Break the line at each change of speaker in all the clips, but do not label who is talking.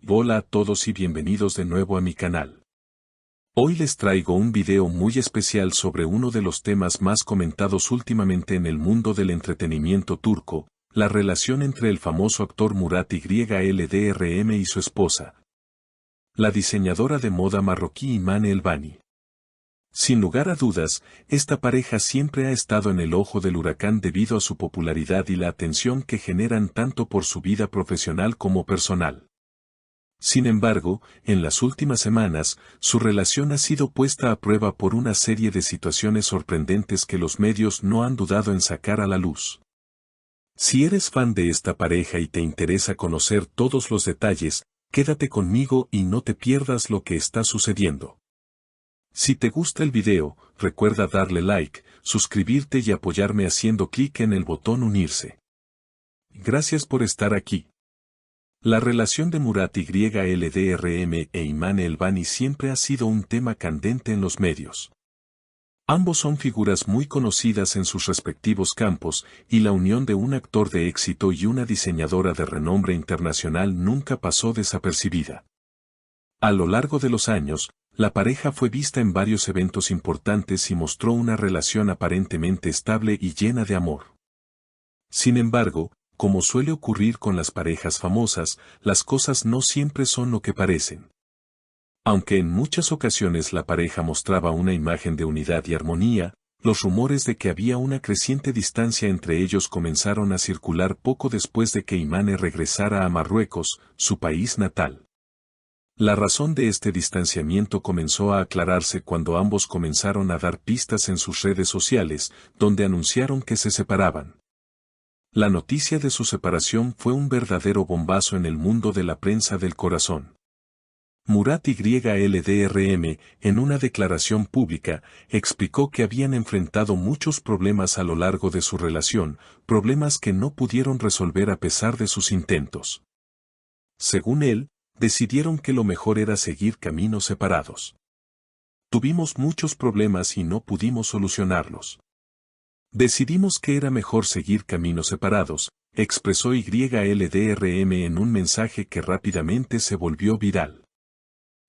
Hola a todos y bienvenidos de nuevo a mi canal. Hoy les traigo un video muy especial sobre uno de los temas más comentados últimamente en el mundo del entretenimiento turco, la relación entre el famoso actor Murat Yıldırım y su esposa, la diseñadora de moda marroquí Imane Elbani. Sin lugar a dudas, esta pareja siempre ha estado en el ojo del huracán debido a su popularidad y la atención que generan tanto por su vida profesional como personal. Sin embargo, en las últimas semanas, su relación ha sido puesta a prueba por una serie de situaciones sorprendentes que los medios no han dudado en sacar a la luz. Si eres fan de esta pareja y te interesa conocer todos los detalles, quédate conmigo y no te pierdas lo que está sucediendo. Si te gusta el video, recuerda darle like, suscribirte y apoyarme haciendo clic en el botón unirse. Gracias por estar aquí. La relación de Murat Yıldırım e Imane Elbani siempre ha sido un tema candente en los medios. Ambos son figuras muy conocidas en sus respectivos campos, y la unión de un actor de éxito y una diseñadora de renombre internacional nunca pasó desapercibida. A lo largo de los años, la pareja fue vista en varios eventos importantes y mostró una relación aparentemente estable y llena de amor. Sin embargo, como suele ocurrir con las parejas famosas, las cosas no siempre son lo que parecen. Aunque en muchas ocasiones la pareja mostraba una imagen de unidad y armonía, los rumores de que había una creciente distancia entre ellos comenzaron a circular poco después de que Imane regresara a Marruecos, su país natal. La razón de este distanciamiento comenzó a aclararse cuando ambos comenzaron a dar pistas en sus redes sociales, donde anunciaron que se separaban. La noticia de su separación fue un verdadero bombazo en el mundo de la prensa del corazón. Murat Yıldırım, en una declaración pública, explicó que habían enfrentado muchos problemas a lo largo de su relación, problemas que no pudieron resolver a pesar de sus intentos. Según él, decidieron que lo mejor era seguir caminos separados. Tuvimos muchos problemas y no pudimos solucionarlos. Decidimos que era mejor seguir caminos separados, expresó Yıldırım en un mensaje que rápidamente se volvió viral.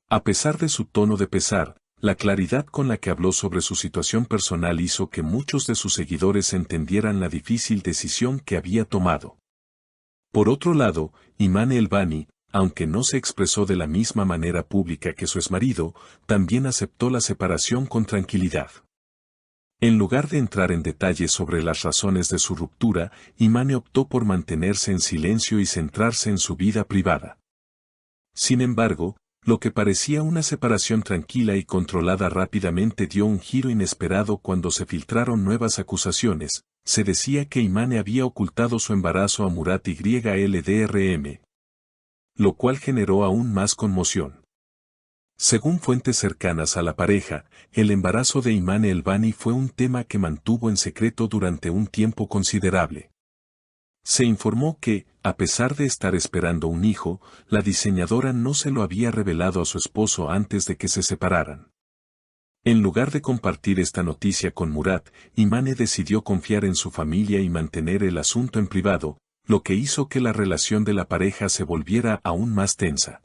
A pesar de su tono de pesar, la claridad con la que habló sobre su situación personal hizo que muchos de sus seguidores entendieran la difícil decisión que había tomado. Por otro lado, Imane Elbani, aunque no se expresó de la misma manera pública que su exmarido, también aceptó la separación con tranquilidad. En lugar de entrar en detalles sobre las razones de su ruptura, Imane optó por mantenerse en silencio y centrarse en su vida privada. Sin embargo, lo que parecía una separación tranquila y controlada rápidamente dio un giro inesperado cuando se filtraron nuevas acusaciones. Se decía que Imane había ocultado su embarazo a Murat Yıldırım, lo cual generó aún más conmoción. Según fuentes cercanas a la pareja, el embarazo de Imane Elbani fue un tema que mantuvo en secreto durante un tiempo considerable. Se informó que, a pesar de estar esperando un hijo, la diseñadora no se lo había revelado a su esposo antes de que se separaran. En lugar de compartir esta noticia con Murat, Imane decidió confiar en su familia y mantener el asunto en privado, lo que hizo que la relación de la pareja se volviera aún más tensa.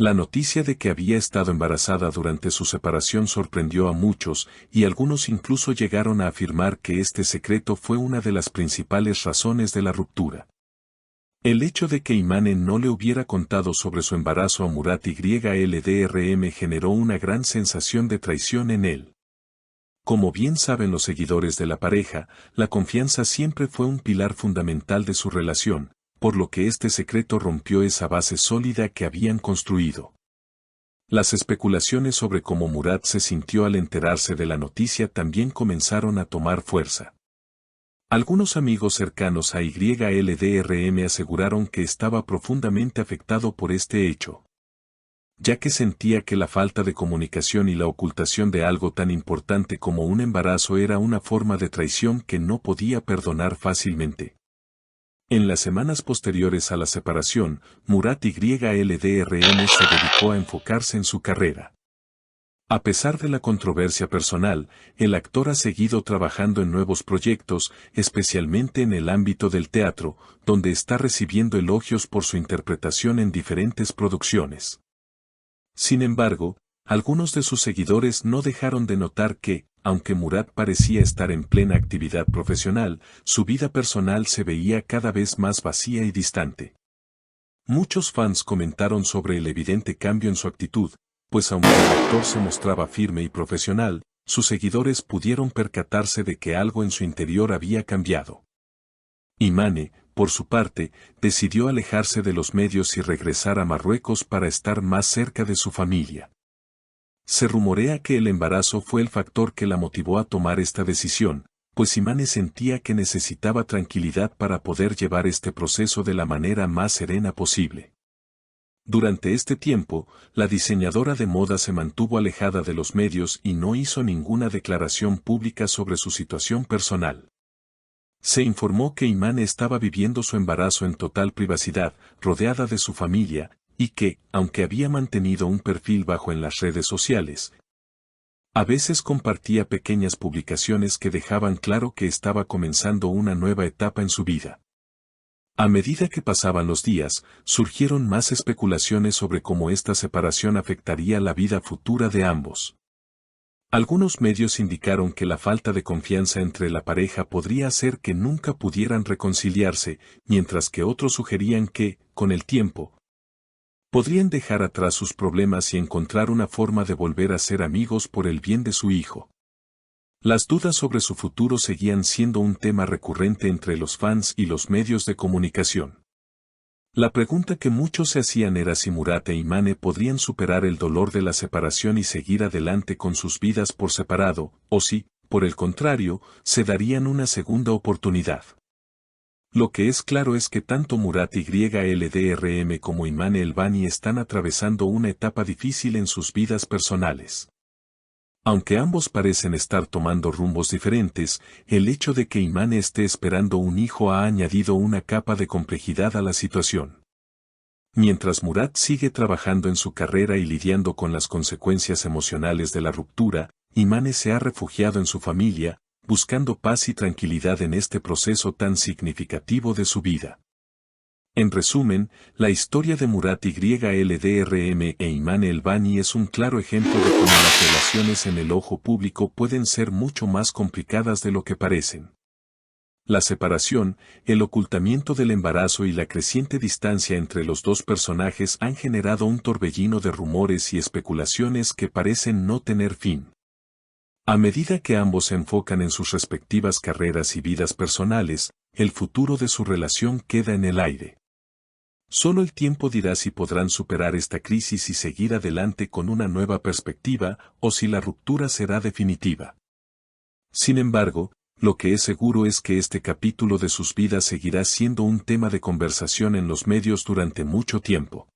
La noticia de que había estado embarazada durante su separación sorprendió a muchos, y algunos incluso llegaron a afirmar que este secreto fue una de las principales razones de la ruptura. El hecho de que Imane no le hubiera contado sobre su embarazo a Murat Yıldırım generó una gran sensación de traición en él. Como bien saben los seguidores de la pareja, la confianza siempre fue un pilar fundamental de su relación, por lo que este secreto rompió esa base sólida que habían construido. Las especulaciones sobre cómo Murat se sintió al enterarse de la noticia también comenzaron a tomar fuerza. Algunos amigos cercanos a Yıldırım aseguraron que estaba profundamente afectado por este hecho, ya que sentía que la falta de comunicación y la ocultación de algo tan importante como un embarazo era una forma de traición que no podía perdonar fácilmente. En las semanas posteriores a la separación, Murat Yıldırım se dedicó a enfocarse en su carrera. A pesar de la controversia personal, el actor ha seguido trabajando en nuevos proyectos, especialmente en el ámbito del teatro, donde está recibiendo elogios por su interpretación en diferentes producciones. Sin embargo, algunos de sus seguidores no dejaron de notar que, aunque Murat parecía estar en plena actividad profesional, su vida personal se veía cada vez más vacía y distante. Muchos fans comentaron sobre el evidente cambio en su actitud, pues aunque el actor se mostraba firme y profesional, sus seguidores pudieron percatarse de que algo en su interior había cambiado. Imane, por su parte, decidió alejarse de los medios y regresar a Marruecos para estar más cerca de su familia. Se rumorea que el embarazo fue el factor que la motivó a tomar esta decisión, pues Imane sentía que necesitaba tranquilidad para poder llevar este proceso de la manera más serena posible. Durante este tiempo, la diseñadora de moda se mantuvo alejada de los medios y no hizo ninguna declaración pública sobre su situación personal. Se informó que Imane estaba viviendo su embarazo en total privacidad, rodeada de su familia, y que, aunque había mantenido un perfil bajo en las redes sociales, a veces compartía pequeñas publicaciones que dejaban claro que estaba comenzando una nueva etapa en su vida. A medida que pasaban los días, surgieron más especulaciones sobre cómo esta separación afectaría la vida futura de ambos. Algunos medios indicaron que la falta de confianza entre la pareja podría hacer que nunca pudieran reconciliarse, mientras que otros sugerían que, con el tiempo, podrían dejar atrás sus problemas y encontrar una forma de volver a ser amigos por el bien de su hijo. Las dudas sobre su futuro seguían siendo un tema recurrente entre los fans y los medios de comunicación. La pregunta que muchos se hacían era si Murat e Imane podrían superar el dolor de la separación y seguir adelante con sus vidas por separado, o si, por el contrario, se darían una segunda oportunidad. Lo que es claro es que tanto Murat YLDRM como Imane El Bani están atravesando una etapa difícil en sus vidas personales. Aunque ambos parecen estar tomando rumbos diferentes, el hecho de que Imane esté esperando un hijo ha añadido una capa de complejidad a la situación. Mientras Murat sigue trabajando en su carrera y lidiando con las consecuencias emocionales de la ruptura, Imane se ha refugiado en su familia, buscando paz y tranquilidad en este proceso tan significativo de su vida. En resumen, la historia de Murat YLDRM e Imane El Bani es un claro ejemplo de cómo las relaciones en el ojo público pueden ser mucho más complicadas de lo que parecen. La separación, el ocultamiento del embarazo y la creciente distancia entre los dos personajes han generado un torbellino de rumores y especulaciones que parecen no tener fin. A medida que ambos se enfocan en sus respectivas carreras y vidas personales, el futuro de su relación queda en el aire. Solo el tiempo dirá si podrán superar esta crisis y seguir adelante con una nueva perspectiva, o si la ruptura será definitiva. Sin embargo, lo que es seguro es que este capítulo de sus vidas seguirá siendo un tema de conversación en los medios durante mucho tiempo.